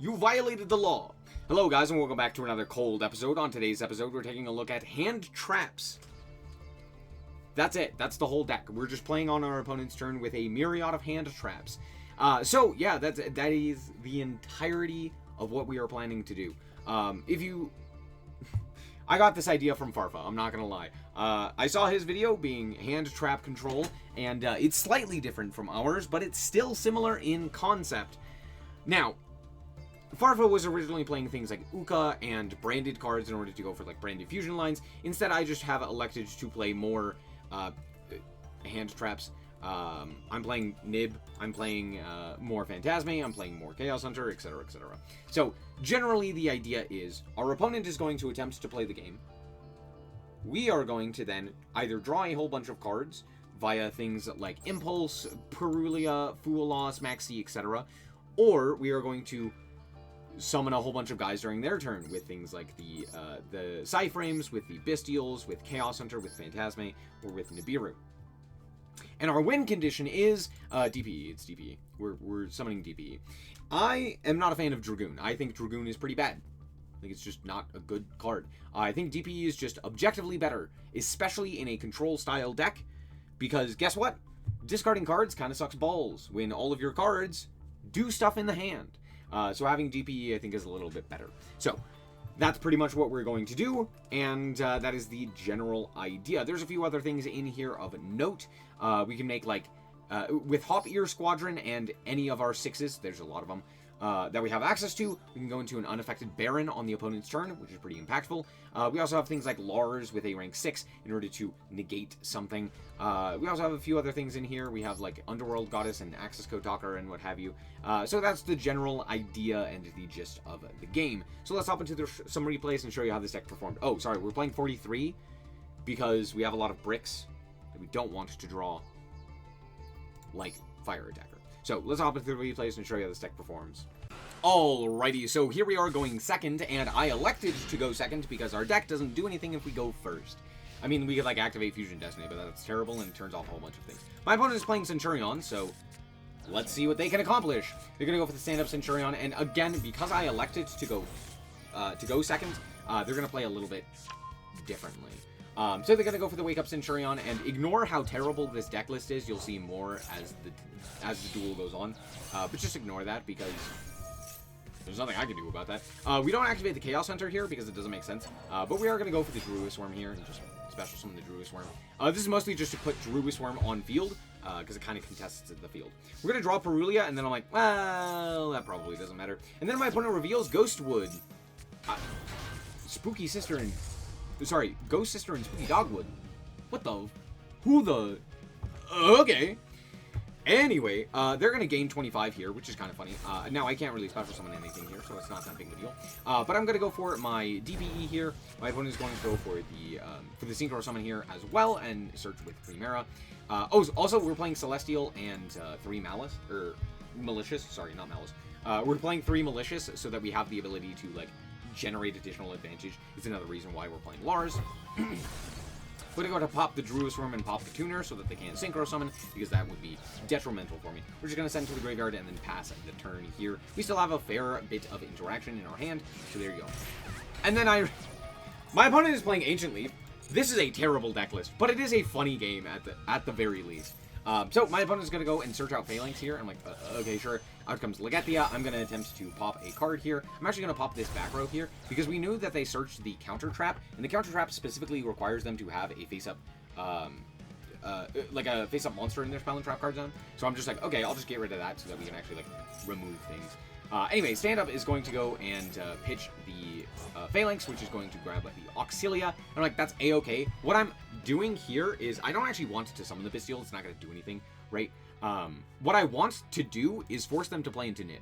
You violated the law. Hello guys and welcome back to another cold episode. On today's episode we're taking a look at Handtraps. That's it. That's the whole deck. We're just playing on our opponent's turn with a myriad of Handtraps. So yeah, that is the entirety of what we are planning to do. I got this idea from Farfa, I'm not gonna lie. I saw his video being hand trap control, and it's slightly different from ours, but it's still similar in concept. Now, Farfa was originally playing things like Uka and branded cards in order to go for like branded fusion lines. Instead, I just have elected to play more hand traps. I'm playing Nib, I'm playing more Phantasme, I'm playing more Chaos Hunter, etc, etc. So, generally the idea is, our opponent is going to attempt to play the game. We are going to then either draw a whole bunch of cards via things like Impulse, Perulia, Fool Loss, Maxi, etc. Or we are going to summon a whole bunch of guys during their turn with things like the Psyframes, with the Bestials, with Chaos Hunter, with Phantasme, or with Nibiru. And our win condition is DPE. It's DPE. We're summoning DPE. I am not a fan of Dragoon. I think Dragoon is pretty bad. I think it's just not a good card. I think DPE is just objectively better, especially in a control-style deck, because guess what? Discarding cards kind of sucks balls when all of your cards do stuff in the hand. So having DPE, I think, is a little bit better. So that's pretty much what we're going to do, and that is the general idea. There's a few other things in here of note. We can make, like, with Hop Ear Squadron and any of our 6s, there's a lot of them, that we have access to, we can go into an unaffected Baron on the opponent's turn, which is pretty impactful. We also have things like Lars with a rank 6 in order to negate something. We also have a few other things in here. We have, like, Underworld Goddess and Access Code Talker and what have you. So that's the general idea and the gist of the game. So let's hop into some replays and show you how this deck performed. Oh, sorry, we're playing 43 because we have a lot of bricks that we don't want to draw like Fire Attacker. So let's hop into the replays and show you how this deck performs. Alrighty, so here we are going second, and I elected to go second because our deck doesn't do anything if we go first. I mean, we could, like, activate Fusion Destiny, but that's terrible and it turns off a whole bunch of things. My opponent is playing Centurion, so let's see what they can accomplish. They're going to go for the stand-up Centurion, and again, because I elected to go second, they're going to play a little bit differently. So they're going to go for the Wake Up Centurion, and ignore how terrible this deck list is. You'll see more as the duel goes on. But just ignore that, because there's nothing I can do about that. We don't activate the Chaos Hunter here, because it doesn't make sense. But we are going to go for the Druid Worm here, and just special summon the Druid Worm. This is mostly just to put Druid Worm on field, because it kind of contests the field. We're going to draw Perulia, and then I'm like, well, that probably doesn't matter. And then my opponent reveals Ghostwood. Spooky Sister and... Sorry, Ghost Sister and Spooky Dogwood. What the? Who the? Okay. Anyway, they're going to gain 25 here, which is kind of funny. Now, I can't really special summon anything here, so it's not that big of a deal. But I'm going to go for my DPE here. My opponent is going to go for the synchro summon here as well, and search with Primera. Oh, also, we're playing Celestial and 3 Malice, or Malicious. Sorry, not Malice. We're playing 3 Malicious so that we have the ability to, like, generate additional advantage. It's another reason why we're playing Lars. We're going to go to pop the Druid Worm and pop the Tuner so that they can't synchro summon, because that would be detrimental for me. We're just going to send to the graveyard and then pass the turn here. We still have a fair bit of interaction in our hand, so there you go. And then my opponent is playing Ancient Leaf. This is a terrible deck list, but it is a funny game at the very least. So my opponent is going to go and search out Phalanx here. I'm like, okay, sure. Out comes Legathia. I'm going to attempt to pop a card here. I'm actually going to pop this back row here because we knew that they searched the Counter Trap, and the Counter Trap specifically requires them to have a face-up, like a face-up monster in their Spell and Trap card zone. So I'm just like, okay, I'll just get rid of that so that we can actually, like, remove things. Anyway, stand-up is going to go and pitch the Phalanx, which is going to grab the Auxilia. And I'm like, that's A-okay. What I'm doing here is I don't actually want to summon the Bestial. It's not going to do anything, right? What I want to do is force them to play into Nib,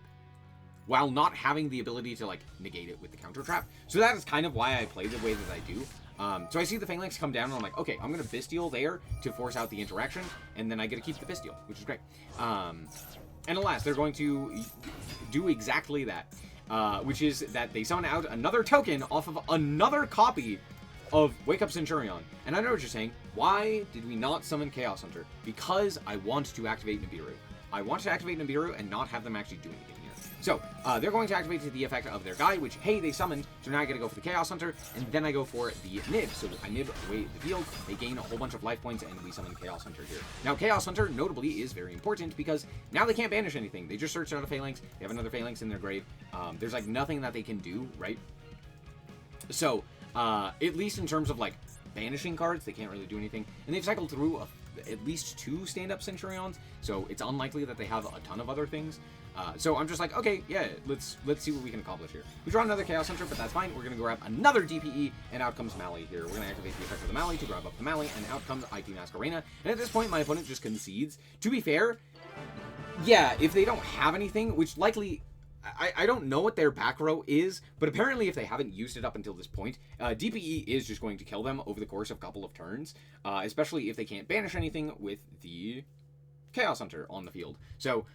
while not having the ability to, like, negate it with the Counter Trap. So that is kind of why I play the way that I do. So I see the Phalanx come down, and I'm like, okay, I'm going to Bestial there to force out the interaction, and then I get to keep the Bestial, which is great. And alas, they're going to do exactly that, which is that they summon out another token off of another copy of Wake Up Centurion. And I know what you're saying. Why did we not summon Chaos Hunter? Because I want to activate Nibiru. I want to activate Nibiru and not have them actually do anything here. So, they're going to activate the effect of their guy, which, hey, they summoned, so now I gotta go for the Chaos Hunter, and then I go for the Nib. So I Nib away the field, they gain a whole bunch of life points, and we summon Chaos Hunter here. Now, Chaos Hunter, notably, is very important, because now they can't banish anything. They just searched out a Phalanx, they have another Phalanx in their grave. There's, like, nothing that they can do, right? So, at least in terms of, like, banishing cards, they can't really do anything. And they've cycled through at least 2 stand-up Centurions, so it's unlikely that they have a ton of other things. So I'm just like, okay, yeah, let's see what we can accomplish here. We draw another Chaos Hunter, but that's fine. We're going to grab another DPE, and out comes Mali here. We're going to activate the effect of the Mali to grab up the Mali, and out comes IP Masquerena. And at this point, my opponent just concedes. To be fair, yeah, if they don't have anything, which likely... I don't know what their back row is, but apparently if they haven't used it up until this point, DPE is just going to kill them over the course of a couple of turns, especially if they can't banish anything with the Chaos Hunter on the field. So,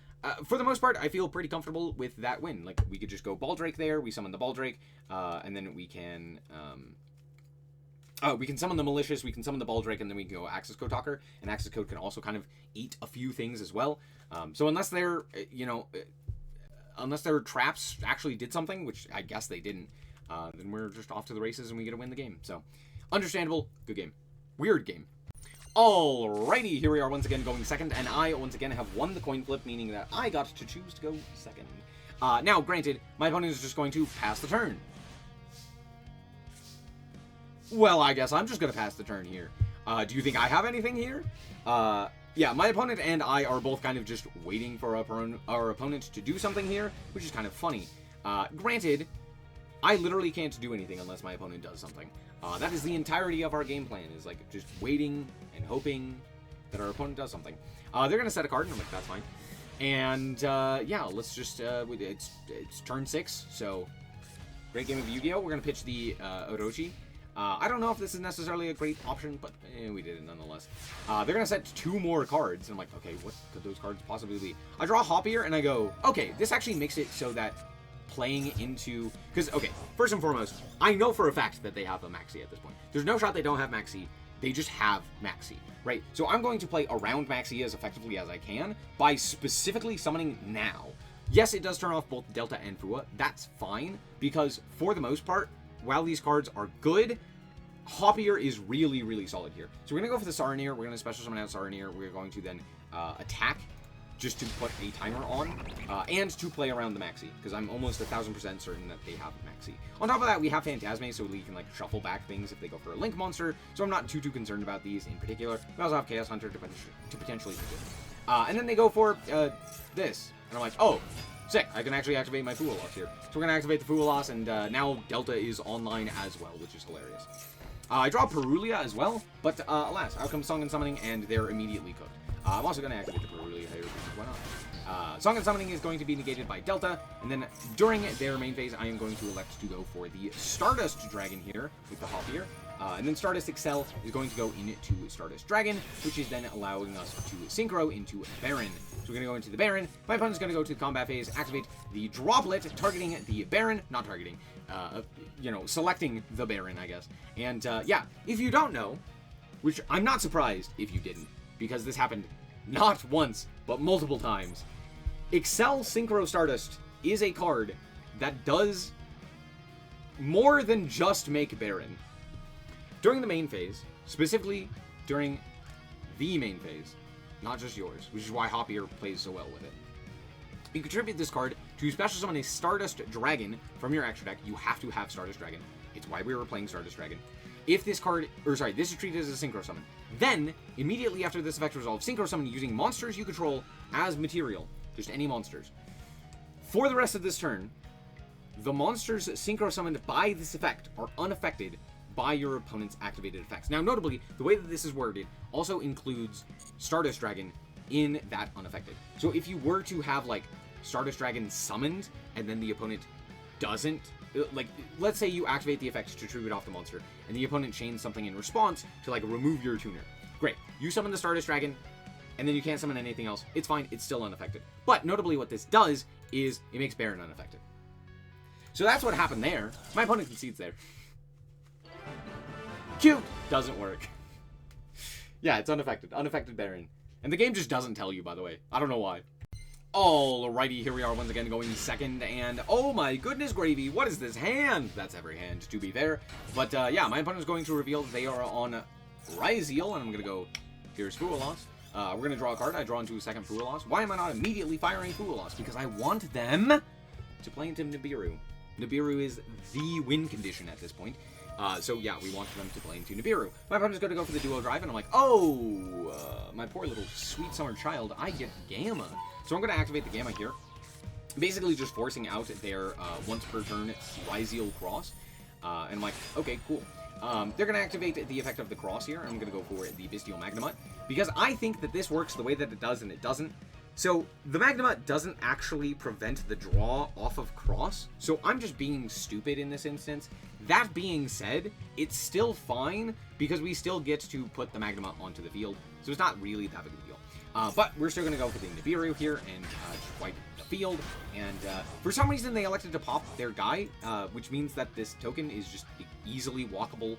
for the most part, I feel pretty comfortable with that win. Like, we could just go Baldrake there, we summon the Baldrake, and then we can summon the Malicious, we can summon the Baldrake, and then we can go Access Code Talker, and Access Code can also kind of eat a few things as well. So unless they're, unless their traps actually did something, which I guess they didn't, then we're just off to the races and we get to win the game. So, understandable, good game. Weird game. Alrighty, here we are once again going second, and I once again have won the coin flip, meaning that I got to choose to go second. Now, granted, my opponent is just going to pass the turn. Well, I guess I'm just going to pass the turn here. Do you think I have anything here? Yeah, my opponent and I are both kind of just waiting for our opponent to do something here, which is kind of funny. Granted, I literally can't do anything unless my opponent does something. That is the entirety of our game plan, is like just waiting and hoping that our opponent does something. They're going to set a card, and I'm like, that's fine. And yeah, let's just, it's turn 6, so great game of Yu-Gi-Oh! We're going to pitch the Orochi. I don't know if this is necessarily a great option, but we did it nonetheless. They're going to set 2 more cards, and I'm like, okay, what could those cards possibly be? I draw Hoppier, and I go, okay, this actually makes it so that playing into... Because, okay, first and foremost, I know for a fact that they have a Maxi at this point. There's no shot they don't have Maxi. They just have Maxi, right? So I'm going to play around Maxi as effectively as I can by specifically summoning now. Yes, it does turn off both Delta and Fua. That's fine, because for the most part, while these cards are good, Hoppier is really, really solid here. So we're going to go for the Saronir. We're going to special summon out Saronir. We're going to then attack just to put a timer on, and to play around the Maxi, because I'm almost 1,000% certain that they have a Maxi. On top of that, we have Phantasme, so we can like shuffle back things if they go for a Link monster, so I'm not too concerned about these in particular. We also have Chaos Hunter to potentially do it. And then they go for this, and I'm like, oh, sick, I can actually activate my Fuwa Loss here. So we're going to activate the Fuwa Loss, and now Delta is online as well, which is hilarious. I draw Perulia as well, but alas, out comes Song and Summoning, and they're immediately cooked. I'm also going to activate the Perulia here, because why not? Song and Summoning is going to be negated by Delta, and then during their main phase, I am going to elect to go for the Stardust Dragon here with the Hoppier. And then Stardust Excel is going to go into Stardust Dragon, which is then allowing us to synchro into Baron. So we're going to go into the Baron. My opponent's going to go to the combat phase, activate the Droplet, targeting the Baron, not targeting, selecting the Baron, I guess. And yeah, if you don't know, which I'm not surprised if you didn't, because this happened not once, but multiple times, Excel Synchro Stardust is a card that does more than just make Baron. During the main phase, specifically during the main phase, not just yours, which is why Hoppier plays so well with it. You contribute this card to special summon a Stardust Dragon from your extra deck. You have to have Stardust Dragon. It's why we were playing Stardust Dragon. If this card, this is treated as a Synchro Summon. Then, immediately after this effect resolves, Synchro Summon using monsters you control as material. Just any monsters. For the rest of this turn, the monsters Synchro Summoned by this effect are unaffected by your opponent's activated effects. Now, notably, the way that this is worded also includes Stardust Dragon in that unaffected. So if you were to have, like, Stardust Dragon summoned, and then the opponent doesn't, like, let's say you activate the effect to tribute off the monster, and the opponent chains something in response to, like, remove your tuner. Great. You summon the Stardust Dragon, and then you can't summon anything else. It's fine. It's still unaffected. But, notably, what this does is it makes Baron unaffected. So that's what happened there. My opponent concedes there. Cute! Doesn't work. Yeah, it's unaffected. Unaffected Baron. And the game just doesn't tell you, by the way. I don't know why. Alrighty, here we are once again going second, and oh my goodness gravy, what is this hand? That's every hand, to be fair. But yeah, my opponent is going to reveal that they are on Ryzeal, and I'm going to go, here's Fualos. We're going to draw a card. I draw into a second Fualos. Why am I not immediately firing Fualos? Because I want them to play into Nibiru. Nibiru is the win condition at this point. So yeah, we want them to play into Nibiru. My opponent's going to go for the duo drive, and I'm like, oh, my poor little sweet summer child, I get Gamma. So I'm going to activate the Gamma here, basically just forcing out their once per turn Ryzeal cross. And I'm like, okay, cool. They're going to activate the effect of the cross here. I'm going to go for the Bestial Magnemite, because I think that this works the way that it does and it doesn't. So the Magnemite doesn't actually prevent the draw off of cross, so I'm just being stupid in this instance. That being said, it's still fine, because we still get to put the Magnemite onto the field, so it's not really that big of a deal. But we're still going to go for the Nibiru here and just wipe the field. And for some reason, they elected to pop their guy, which means that this token is just easily walkable?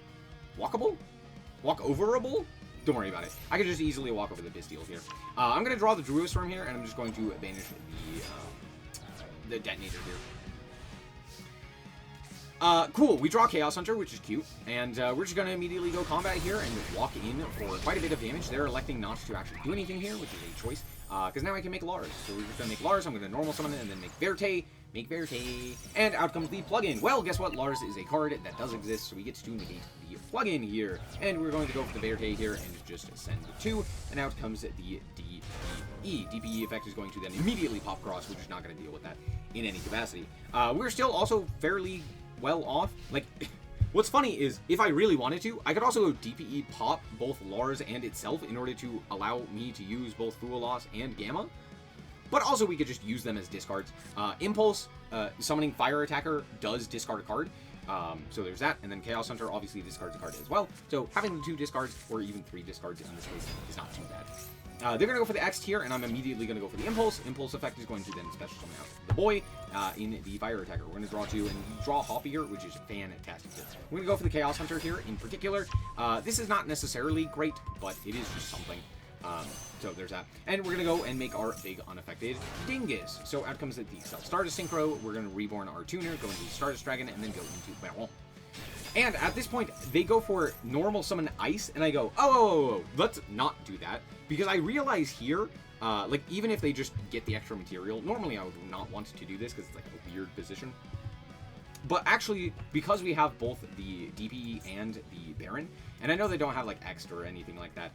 Walk-overable? Don't worry about it. I can just easily walk over the Bestial here. I'm going to draw the Druid Storm here, and I'm just going to banish the Detonator here. Cool, we draw Chaos Hunter, which is cute, and we're just going to immediately go combat here and walk in for quite a bit of damage. They're electing not to actually do anything here, which is a choice, because now I can make Lars. So we're just going to make Lars, I'm going to normal summon it, and then make Verte, and out comes the plugin. Well, guess what? Lars is a card that does exist, so we get to negate the plugin here, and we're going to go for the Verte here and just send 2, and out comes the DPE. DPE effect is going to then immediately pop cross, which is not going to deal with that in any capacity. We're still also fairly well off. Like, what's funny is, if I really wanted to, I could also go DPE pop both Lars and itself in order to allow me to use both Fualos and Gamma. But also we could just use them as discards. Impulse, summoning Fire Attacker does discard a card. So there's that, and then Chaos Hunter obviously discards a card as well. So having the 2 discards, or even 3 discards in this case, is not too bad. They're going to go for the X tier, and I'm immediately going to go for the Impulse. Impulse effect is going to then special summon out the boy in the Fire Attacker. We're going to draw 2 and draw Hoppy here, which is fantastic. We're going to go for the Chaos Hunter here in particular. This is not necessarily great, but it is just something. So there's that. And we're going to go and make our big unaffected Dingus. So out comes the Self-Stardust Synchro. We're going to reborn our tuner, go into the Stardust Dragon, and then go into Barrel. And at this point, they go for normal summon Ice, and I go, oh, let's not do that. Because I realize here, like, even if they just get the extra material, normally I would not want to do this because it's like a weird position. But actually, because we have both the DPE and the Baron, and I know they don't have, like, X or anything like that,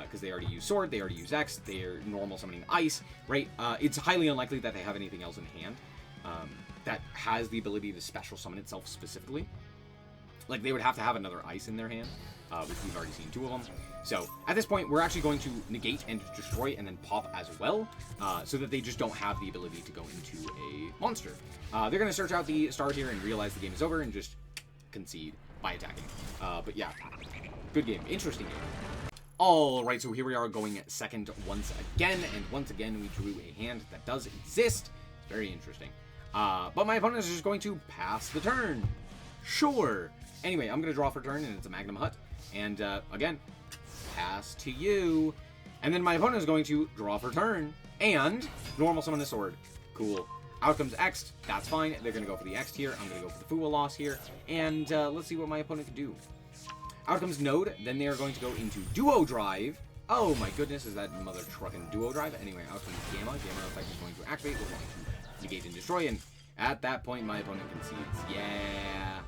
because they already use Sword, they already use X, they're normal summoning Ice, right? It's highly unlikely that they have anything else in hand that has the ability to special summon itself specifically. Like, they would have to have another Ice in their hand, which we've already seen 2 of them. So, at this point, we're actually going to negate and destroy and then pop as well, so that they just don't have the ability to go into a monster. They're going to search out the star here and realize the game is over and just concede by attacking. But yeah, good game. Interesting game. Alright, so here we are going second once again, and once again we drew a hand that does exist. It's very interesting. But my opponent is just going to pass the turn. Sure. Anyway, I'm going to draw for turn, and it's a Magnum Hut. And, again, pass to you. And then my opponent is going to draw for turn, and normal summon the sword. Cool. Out comes X. That's fine. They're going to go for the X here. I'm going to go for the Fualos here. And, let's see what my opponent can do. Out comes Node. Then they are going to go into Duo Drive. Oh, my goodness. Is that mother trucking Duo Drive? Anyway, out comes Gamma. Gamma effect is going to activate. We're going to negate and destroy, and at that point, my opponent concedes. Yeah.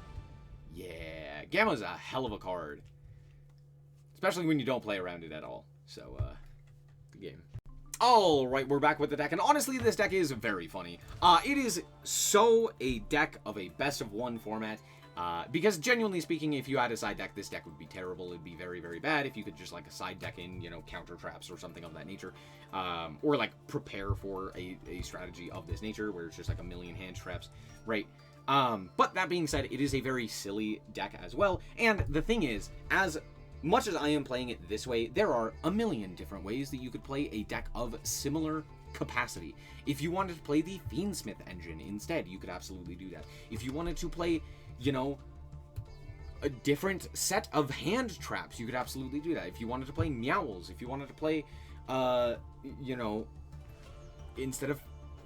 Gamma's a hell of a card. Especially when you don't play around it at all. So, good game. Alright, we're back with the deck, and honestly, this deck is very funny. It is so a deck of a best-of-1 format. Because genuinely speaking, if you had a side deck, this deck would be terrible. It'd be very, very bad if you could just, like, a side deck in, you know, counter traps or something of that nature. Or, like, prepare for a strategy of this nature where it's just, like, a million hand traps, right? But that being said, it is a very silly deck as well. And the thing is, as much as I am playing it this way, there are a million different ways that you could play a deck of similar capacity. If you wanted to play the Fiendsmith engine instead, you could absolutely do that. If you wanted to play, you know, a different set of hand traps, you could absolutely do that. If you wanted to play Meowls, if you wanted to play, you know, instead of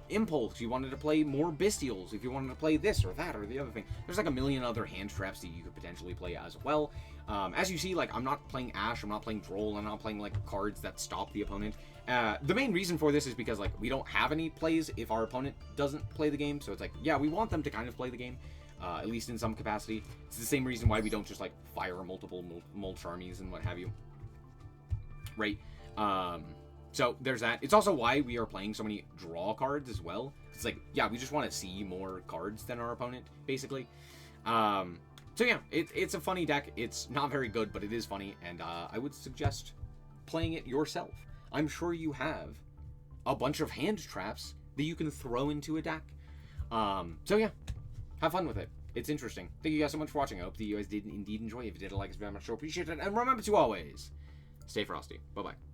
Impulse, you wanted to play more Bestials, if you wanted to play this or that or the other thing. There's like a million other hand traps that you could potentially play as well. As you see, like, I'm not playing Ash, I'm not playing Droll, I'm not playing, like, cards that stop the opponent. The main reason for this is because, like, we don't have any plays if our opponent doesn't play the game, so it's like, yeah, we want them to kind of play the game, at least in some capacity. It's the same reason why we don't just, like, fire multiple mulch armies and what have you. Right? So there's that. It's also why we are playing so many draw cards as well. It's like, yeah, we just want to see more cards than our opponent, basically. So yeah, it's a funny deck. It's not very good, but it is funny, and I would suggest playing it yourself. I'm sure you have a bunch of hand traps that you can throw into a deck. So yeah, have fun with it. It's interesting. Thank you guys so much for watching. I hope that you guys did indeed enjoy. If you did, like us very much, so appreciate it. And remember to always stay frosty. Bye-bye.